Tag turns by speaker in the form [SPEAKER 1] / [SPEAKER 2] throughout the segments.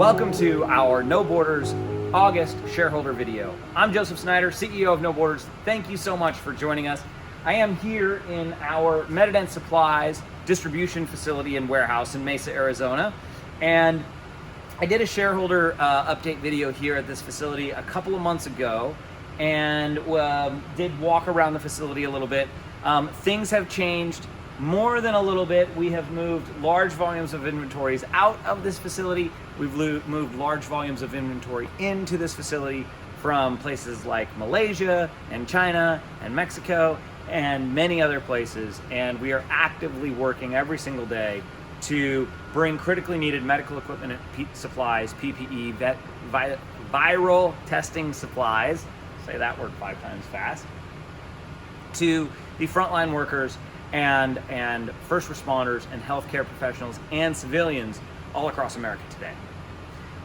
[SPEAKER 1] Welcome to our No Borders August shareholder video. I'm Joseph Snyder, CEO of No Borders. Thank you so much for joining us. I am here in our Metadent Supplies distribution facility and warehouse in Mesa, Arizona. And I did a shareholder update video here at this facility a couple of months ago and did walk around the facility a little bit. Things have changed more than a little bit. We have moved large volumes of inventories out of this facility. We've moved large volumes of inventory into this facility from places like Malaysia and China and Mexico and many other places. And we are actively working every single day to bring critically needed medical equipment and supplies, PPE, viral testing supplies, say that word 5 times fast, to the frontline workers and first responders and healthcare professionals and civilians all across America today.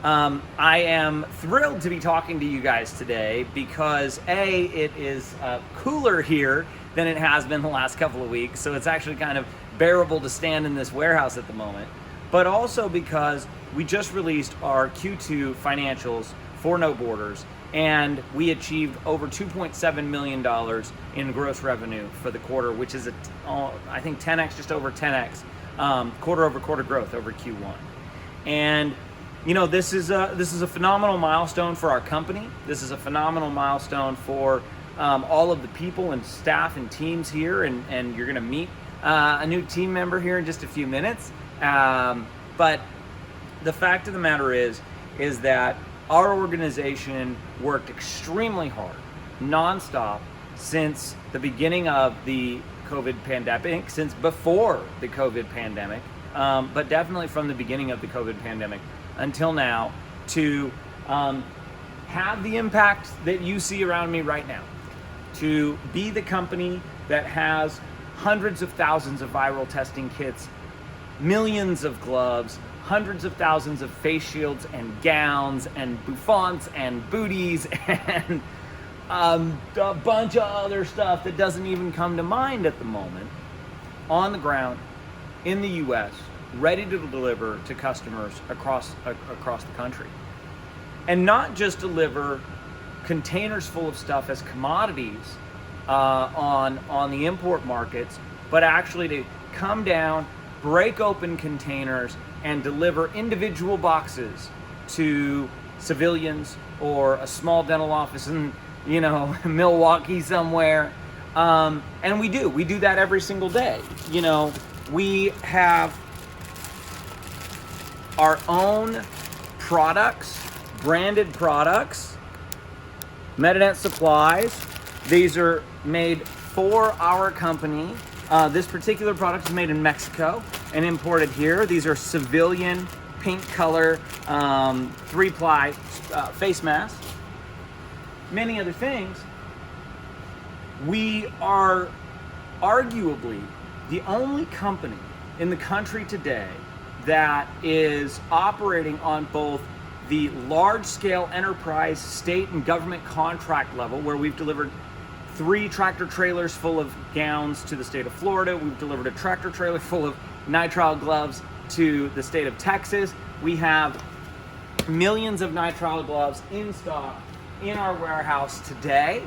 [SPEAKER 1] I am thrilled to be talking to you guys today because it is cooler here than it has been the last couple of weeks, so it's actually kind of bearable to stand in this warehouse at the moment, but also because we just released our Q2 financials for No Borders, and we achieved over $2.7 million in gross revenue for the quarter, which is I think 10x, just over 10x quarter-over-quarter growth over Q1. And you know, this is a phenomenal milestone for our company. This is a phenomenal milestone for all of the people and staff and teams here, and you're going to meet a new team member here in just a few minutes. But the fact of the matter is that our organization worked extremely hard, nonstop, since the beginning of the COVID pandemic, since before the COVID pandemic, but definitely from the beginning of the COVID pandemic until now, to have the impact that you see around me right now, to be the company that has hundreds of thousands of viral testing kits, millions of gloves, hundreds of thousands of face shields and gowns and bouffants and booties and a bunch of other stuff that doesn't even come to mind at the moment, on the ground in the US, ready to deliver to customers across the country. And not just deliver containers full of stuff as commodities on the import markets, but actually to come down, break open containers, and deliver individual boxes to civilians or a small dental office in, Milwaukee somewhere. And we do that every single day. We have our own products, branded products, Metadent Supplies. These are made for our company. This particular product is made in Mexico and imported here. These are civilian pink color 3-ply face masks. Many other things. We are arguably the only company in the country today that is operating on both the large-scale enterprise, state and government contract level, where we've delivered 3 tractor trailers full of gowns to the state of Florida. We've delivered a tractor trailer full of nitrile gloves to the state of Texas. We have millions of nitrile gloves in stock in our warehouse today.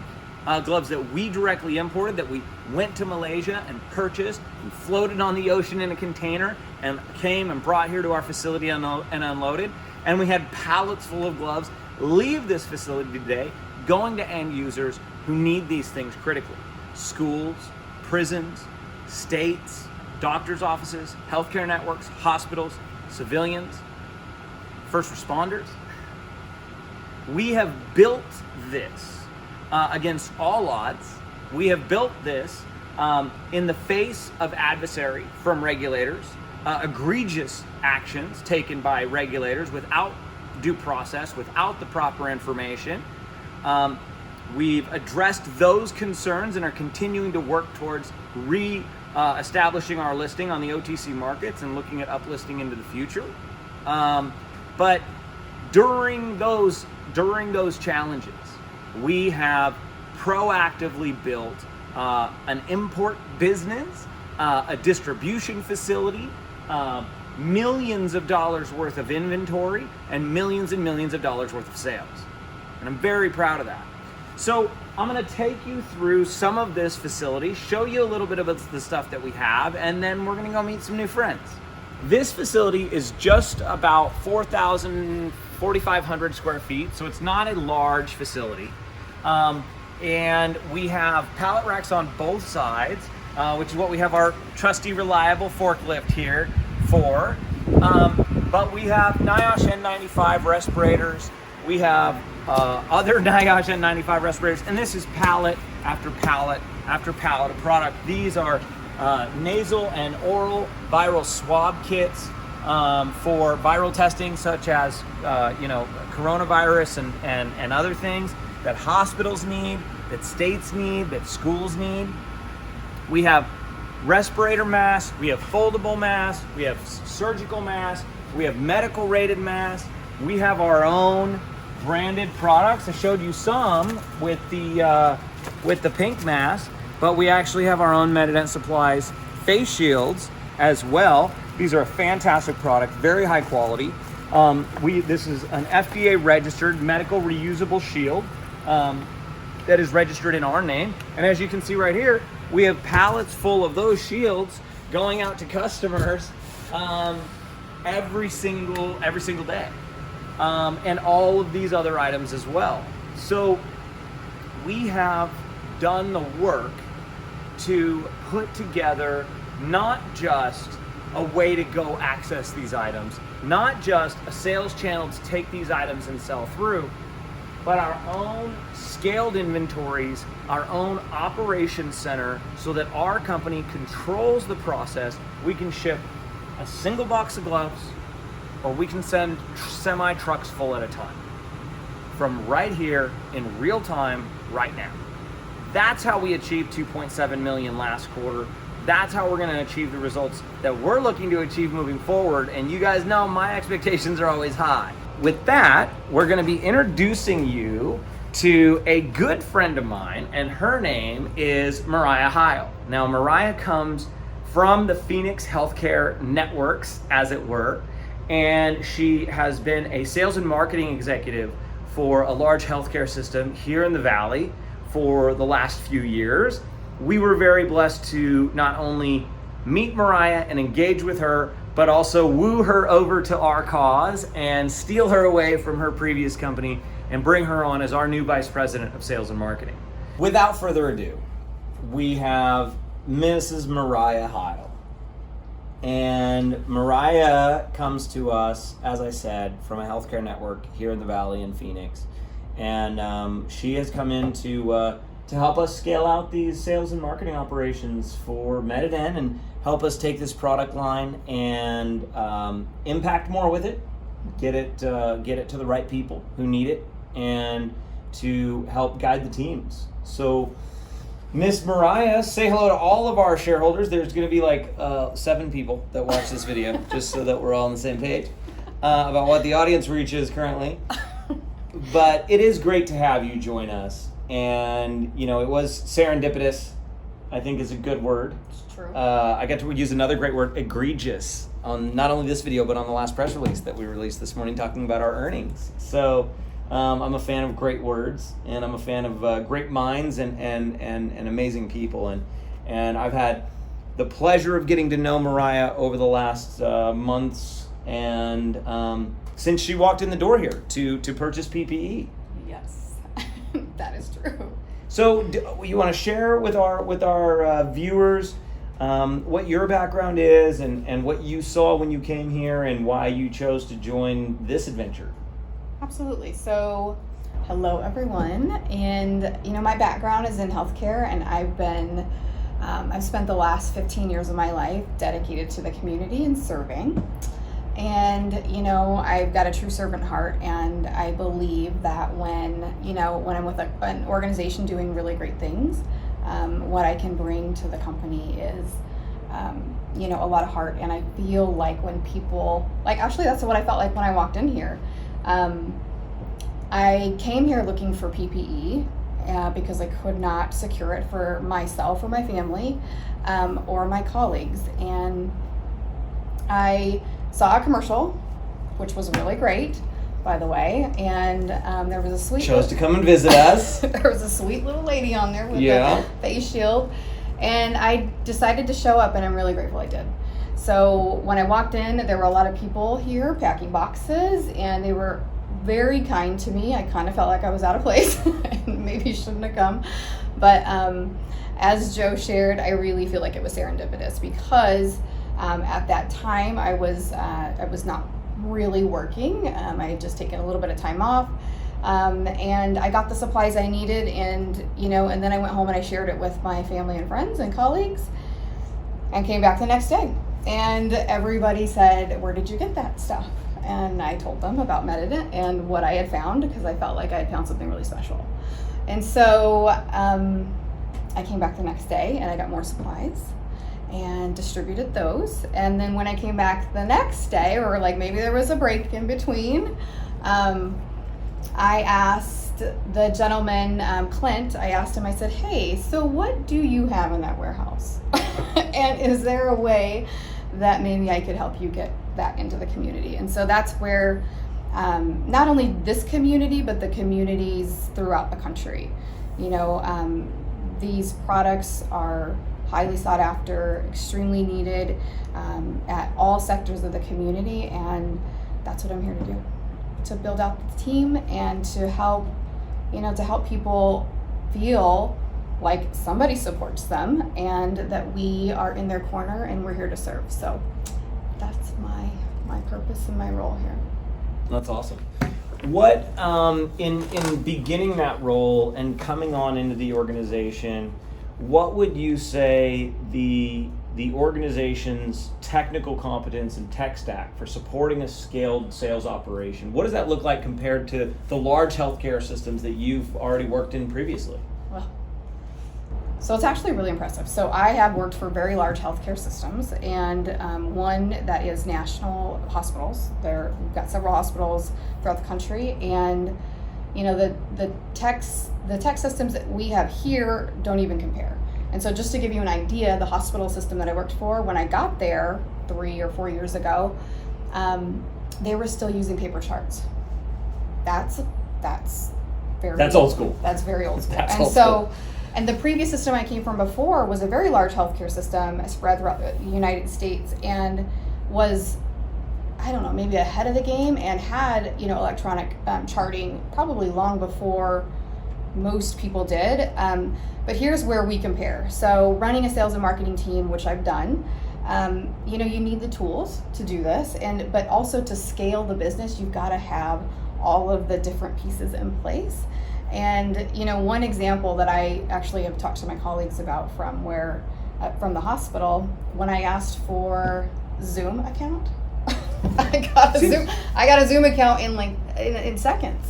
[SPEAKER 1] Gloves that we directly imported, that we went to Malaysia and purchased and floated on the ocean in a container and came and brought here to our facility and unloaded. And we had pallets full of gloves leave this facility today, going to end users who need these things critically. Schools, prisons, states, doctors' offices, healthcare networks, hospitals, civilians, first responders. We have built this against all odds. We have built this in the face of adversary from regulators, egregious actions taken by regulators without due process, without the proper information. We've addressed those concerns and are continuing to work towards establishing our listing on the OTC markets and looking at uplisting into the future. But during those challenges, we have proactively built an import business, a distribution facility. millions of dollars worth of inventory and millions of dollars worth of sales. And I'm very proud of that. So I'm gonna take you through some of this facility, show you a little bit about the stuff that we have, and then we're gonna go meet some new friends. This facility is just about 4,500 square feet, so it's not a large facility. And we have pallet racks on both sides, which is what we have our trusty, reliable forklift here for. But we have NIOSH N95 respirators. We have other NIOSH N95 respirators, and this is pallet after pallet after pallet of product. These are nasal and oral viral swab kits for viral testing, such as coronavirus and other things that hospitals need, that states need, that schools need. We have respirator masks, we have foldable masks, we have surgical masks, we have medical rated masks. We have our own branded products. I showed you some with the pink mask, but we actually have our own Medident Supplies face shields as well. These are a fantastic product, very high quality. This is an FDA registered medical reusable shield that is registered in our name. And as you can see right here, we have pallets full of those shields going out to customers every single day. And all of these other items as well. So we have done the work to put together not just a way to go access these items, not just a sales channel to take these items and sell through, but our own scaled inventories, our own operations center, so that our company controls the process. We can ship a single box of gloves, or we can send semi trucks full at a time from right here in real time, right now. That's how we achieved 2.7 million last quarter. That's how we're gonna achieve the results that we're looking to achieve moving forward. And you guys know my expectations are always high. With that, we're gonna be introducing you to a good friend of mine, and her name is Mariah Heil. Now, Mariah comes from the Phoenix Healthcare Networks, as it were, and she has been a sales and marketing executive for a large healthcare system here in the Valley for the last few years. We were very blessed to not only meet Mariah and engage with her, but also woo her over to our cause and steal her away from her previous company and bring her on as our new Vice President of Sales and Marketing. Without further ado, we have Mrs. Mariah Heil. And Mariah comes to us, as I said, from a healthcare network here in the Valley in Phoenix. And she has come in to help us scale out these sales and marketing operations for Medident and help us take this product line and impact more with it, get it to the right people who need it, and to help guide the teams. So Miss Mariah, say hello to all of our shareholders. There's going to be like 7 people that watch this video, just so that we're all on the same page about what the audience reach is currently. But it is great to have you join us. And, you know, it was serendipitous, I think is a good word.
[SPEAKER 2] It's true.
[SPEAKER 1] I got to use another great word, egregious, on not only this video, but on the last press release that we released this morning talking about our earnings. So I'm a fan of great words, and I'm a fan of great minds and amazing people. And I've had the pleasure of getting to know Mariah over the last months, and since she walked in the door here to purchase PPE.
[SPEAKER 2] Yes, that is true.
[SPEAKER 1] So you want to share with our viewers what your background is and what you saw when you came here and why you chose to join this adventure?
[SPEAKER 2] Absolutely. So, hello everyone, and you know, my background is in healthcare, and I've spent the last 15 years of my life dedicated to the community and serving. And you know, I've got a true servant heart, and I believe that when I'm with an organization doing really great things, what I can bring to the company is a lot of heart. And I feel like when people, actually that's what I felt like when I walked in here. I came here looking for PPE because I could not secure it for myself or my family or my colleagues. And I saw a commercial, which was really great, by the way, and there was a sweet
[SPEAKER 1] chose to come and visit us.
[SPEAKER 2] there was a sweet little lady on there with
[SPEAKER 1] Yeah.
[SPEAKER 2] a face shield, and I decided to show up, and I'm really grateful I did. So when I walked in, there were a lot of people here packing boxes, and they were very kind to me. I kind of felt like I was out of place and maybe shouldn't have come, but as Joe shared, I really feel like it was serendipitous because at that time I was not really working. I had just taken a little bit of time off, and I got the supplies I needed, and and then I went home and I shared it with my family and friends and colleagues, and came back the next day, and everybody said, "Where did you get that stuff?" And I told them about Medident and what I had found, because I felt like I had found something really special. And so I came back the next day and I got more supplies and distributed those. And then when I came back the next day, or like maybe there was a break in between, I asked the gentleman, Clint, I asked him, I said, "Hey, so what do you have in that warehouse? And is there a way that maybe I could help you get that into the community?" And so that's where not only this community, but the communities throughout the country, these products are highly sought after, extremely needed at all sectors of the community, and that's what I'm here to do, to build out the team and to help people feel like somebody supports them and that we are in their corner and we're here to serve. So that's my purpose and my role here.
[SPEAKER 1] That's awesome. What in beginning that role and coming on into the organization, what would you say the organization's technical competence and tech stack for supporting a scaled sales operation? What does that look like compared to the large healthcare systems that you've already worked in previously?
[SPEAKER 2] Well, so it's actually really impressive. So I have worked for very large healthcare systems, and one that is national hospitals. We've got several hospitals throughout the country, and the tech systems that we have here don't even compare. And so just to give you an idea, the hospital system that I worked for, when I got there 3 or 4 years ago, they were still using paper charts. That's
[SPEAKER 1] old school.
[SPEAKER 2] That's very old school.
[SPEAKER 1] That's
[SPEAKER 2] and
[SPEAKER 1] old
[SPEAKER 2] so
[SPEAKER 1] school.
[SPEAKER 2] And the previous system I came from before was a very large healthcare system spread throughout the United States, and was, I don't know, maybe ahead of the game, and had electronic charting probably long before most people did. But here's where we compare. So running a sales and marketing team, which I've done, you need the tools to do this, but also to scale the business, you've got to have all of the different pieces in place. And one example that I actually have talked to my colleagues about from the hospital, when I asked for Zoom account, I got a Zoom account in seconds.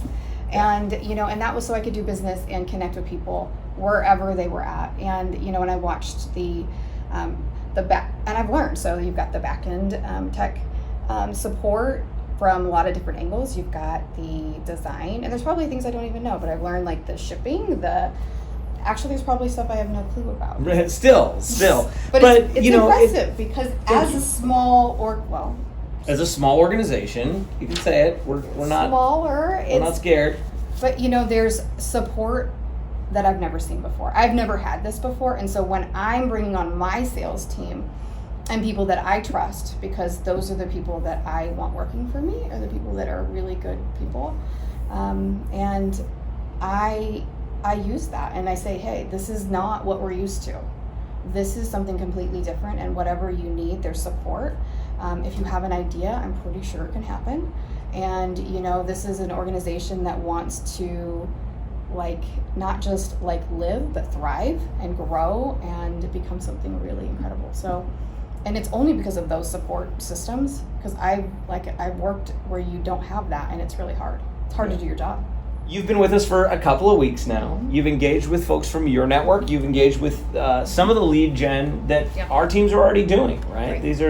[SPEAKER 2] And and that was so I could do business and connect with people wherever they were at. And and I watched the back, and I've learned. So you've got the back end tech support from a lot of different angles. You've got the design, and there's probably things I don't even know, but I've learned like the shipping, actually there's probably stuff I have no clue about.
[SPEAKER 1] Still.
[SPEAKER 2] but it's impressive because as a small
[SPEAKER 1] organization, you can say it. We're not
[SPEAKER 2] smaller.
[SPEAKER 1] We're not scared.
[SPEAKER 2] But there's support that I've never seen before. I've never had this before, and so when I'm bringing on my sales team and people that I trust, because those are the people that I want working for me, are the people that are really good people, and I use that, and I say, hey, this is not what we're used to. This is something completely different, and whatever you need, there's support. If you have an idea, I'm pretty sure it can happen. And this is an organization that wants to not just live, but thrive and grow and become something really incredible. So, and it's only because of those support systems, because I've worked where you don't have that, and it's really hard. It's hard to do your job.
[SPEAKER 1] You've been with us for a couple of weeks now. You've engaged with folks from your network. You've engaged with some of the lead gen that our teams are already doing, right? These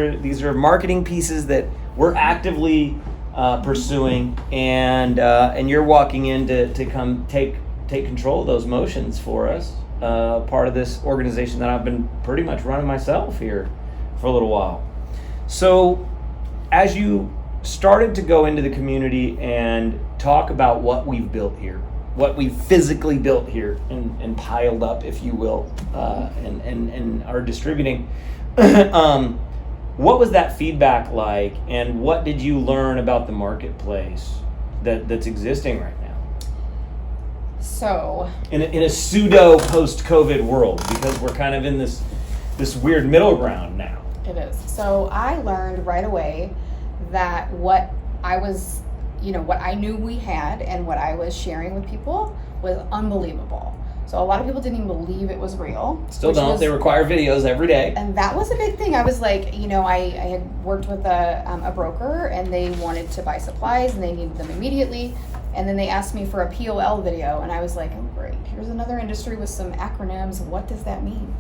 [SPEAKER 1] are marketing pieces that we're actively pursuing, and you're walking in to come take control of those motions for us. Part of this organization that I've been pretty much running myself here for a little while. So as you started to go into the community and talk about what we've built here, what we've physically built here and piled up, if you will, and are distributing, what was that feedback like, and what did you learn about the marketplace that's existing right now?
[SPEAKER 2] So
[SPEAKER 1] in a pseudo post-COVID world, because we're kind of in this weird middle ground now.
[SPEAKER 2] It is. So I learned right away that what I was, what I knew we had and what I was sharing with people was unbelievable. So a lot of people didn't even believe it was real.
[SPEAKER 1] Still don't. They require videos every day.
[SPEAKER 2] And that was a big thing. I was like, I had worked with a broker, and they wanted to buy supplies and they needed them immediately. And then they asked me for a POL video, and I was like, oh great, here's another industry with some acronyms. What does that mean?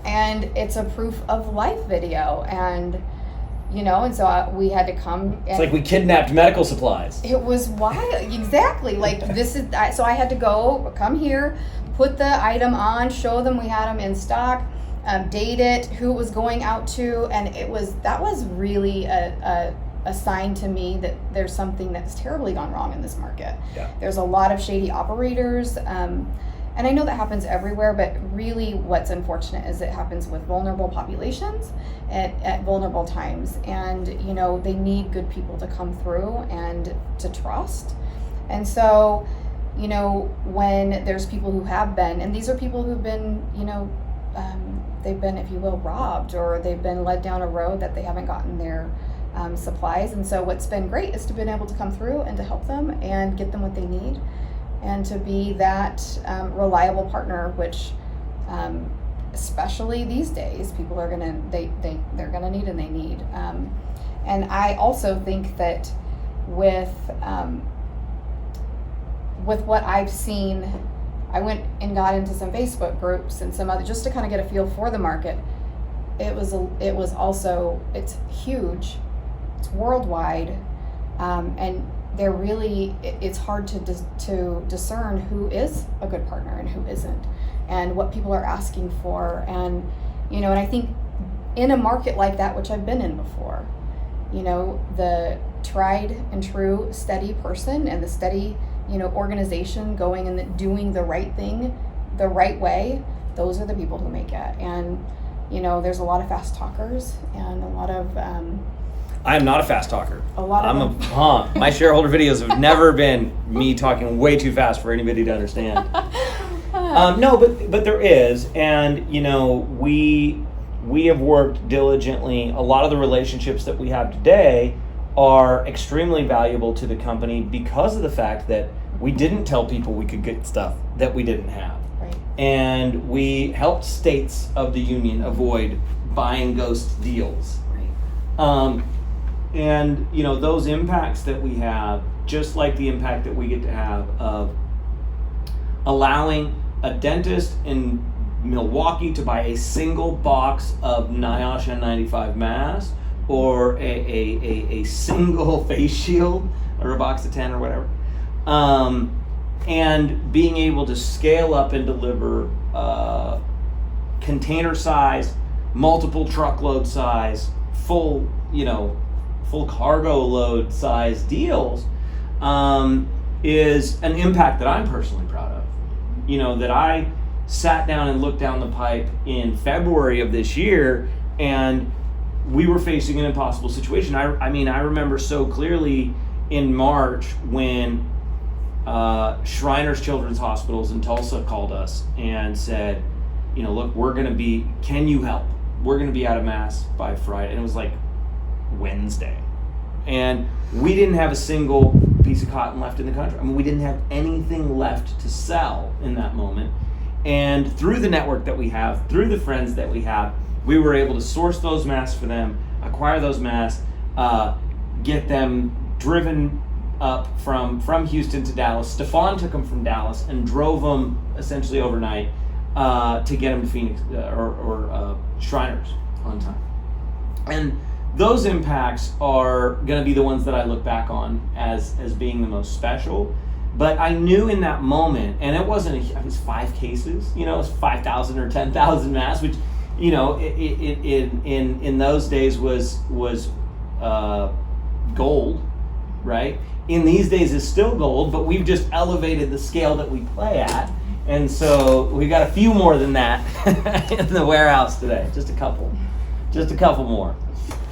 [SPEAKER 2] And it's a proof of life video. And and so we had to come. And
[SPEAKER 1] it's like we kidnapped medical supplies.
[SPEAKER 2] It was wild. Exactly. Like so I had to come here, put the item on, show them we had them in stock, date it, who it was going out to. And that was really a sign to me that there's something that's terribly gone wrong in this market.
[SPEAKER 1] Yeah.
[SPEAKER 2] There's a lot of shady operators. And I know that happens everywhere, but really what's unfortunate is it happens with vulnerable populations at vulnerable times. And, they need good people to come through and to trust. And so, when there's people who have been, and these are people who've been, they've been, if you will, robbed, or they've been led down a road that they haven't gotten their supplies. And so what's been great is to been able to come through and to help them and get them what they need, and to be that reliable partner, which especially these days people are they're gonna need, and they need. And I also think that with what I've seen, I went and got into some Facebook groups and some other, just to kind of get a feel for the market. It's huge, it's worldwide, and it's hard to discern who is a good partner and who isn't, and what people are asking for. And and I think in a market like that, which I've been in before, the tried and true steady person and the steady organization going and doing the right thing the right way, those are the people who make it. And there's a lot of fast talkers and a lot of
[SPEAKER 1] I am not a fast talker.
[SPEAKER 2] I'm
[SPEAKER 1] my shareholder videos have never been me talking way too fast for anybody to understand. No, but there is, and we have worked diligently. A lot of the relationships that we have today are extremely valuable to the company because of the fact that we didn't tell people we could get stuff that we didn't have.
[SPEAKER 2] Right.
[SPEAKER 1] And we helped states of the union avoid buying ghost deals.
[SPEAKER 2] Right.
[SPEAKER 1] And those impacts that we have, just like the impact that we get to have of allowing a dentist in Milwaukee to buy a single box of NIOSH N95 masks, or a single face shield, or a box of 10 or whatever, and being able to scale up and deliver container size, multiple truckload size, full cargo load size deals, is an impact that I'm personally proud of. That I sat down and looked down the pipe in February of this year, and we were facing an impossible situation. I remember so clearly in March when Shriners Children's Hospitals in Tulsa called us and said, look, can you help? We're going to be out of masks by Friday. And it was like Wednesday. And we didn't have a single piece of cotton left in the country. We didn't have anything left to sell in that moment. And through the network that we have, through the friends that we have, we were able to source those masks for them, acquire those masks, get them driven up from Houston to Dallas. Stefan took them from Dallas and drove them essentially overnight to get them to Phoenix or Shriners on time. And those impacts are going to be the ones that I look back on as being the most special. But I knew in that moment, and it wasn't, it was 5 cases, it was 5,000 or 10,000 masks, which, in those days was gold, right? In these days is still gold, but we've just elevated the scale that we play at. And so we got a few more than that in the warehouse today, just a couple more.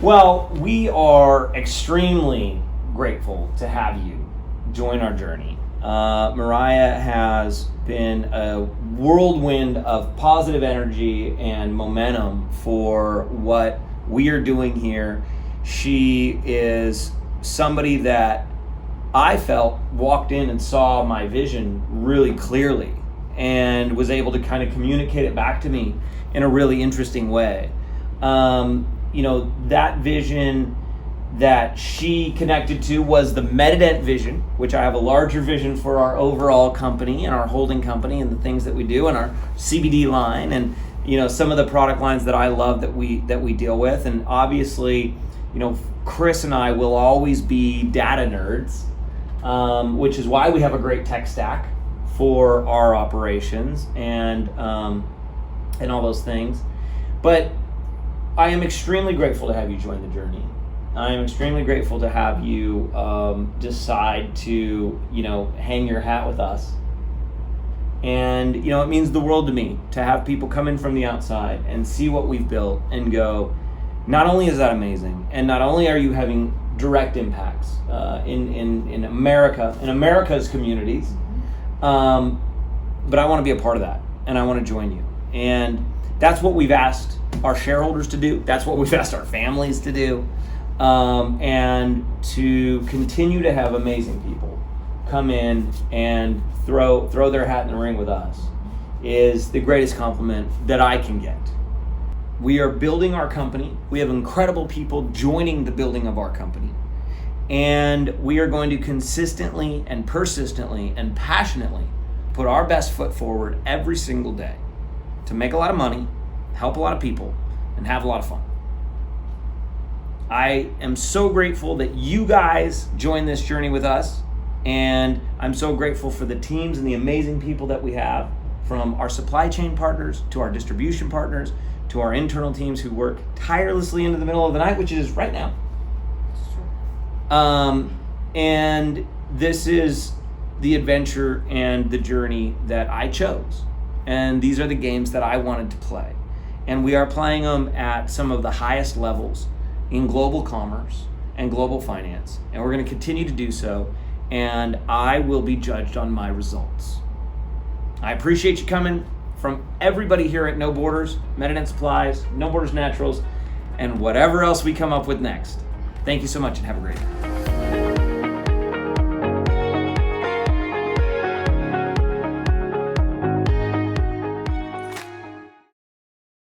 [SPEAKER 1] Well, we are extremely grateful to have you join our journey. Mariah has been a whirlwind of positive energy and momentum for what we are doing here. She is somebody that I felt walked in and saw my vision really clearly and was able to kind of communicate it back to me in a really interesting way. That vision that she connected to was the Medident vision, which I have a larger vision for our overall company and our holding company and the things that we do and our CBD line and some of the product lines that I love that we deal with. And obviously, Chris and I will always be data nerds, which is why we have a great tech stack for our operations and all those things. But I am extremely grateful to have you join the journey. I am extremely grateful to have you decide to, hang your hat with us. And, it means the world to me to have people come in from the outside and see what we've built and go, not only is that amazing, and not only are you having direct impacts in America, in America's communities, but I want to be a part of that, and I want to join you. And that's what we've asked our shareholders to do. That's what we've asked our families to do. And to continue to have amazing people come in and throw their hat in the ring with us is the greatest compliment that I can get. We are building our company. We have incredible people joining the building of our company. And we are going to consistently and persistently and passionately put our best foot forward every single day to make a lot of money, help a lot of people, and have a lot of fun. I am so grateful that you guys joined this journey with us, and I'm so grateful for the teams and the amazing people that we have, from our supply chain partners to our distribution partners to our internal teams who work tirelessly into the middle of the night, which is right now. And this is the adventure and the journey that I chose, and these are the games that I wanted to play, and we are playing them at some of the highest levels in global commerce and global finance, and we're going to continue to do so, and I will be judged on my results. I appreciate you coming, from everybody here at No Borders, Medident Supplies, No Borders Naturals, and whatever else we come up with next. Thank you so much and have a great day.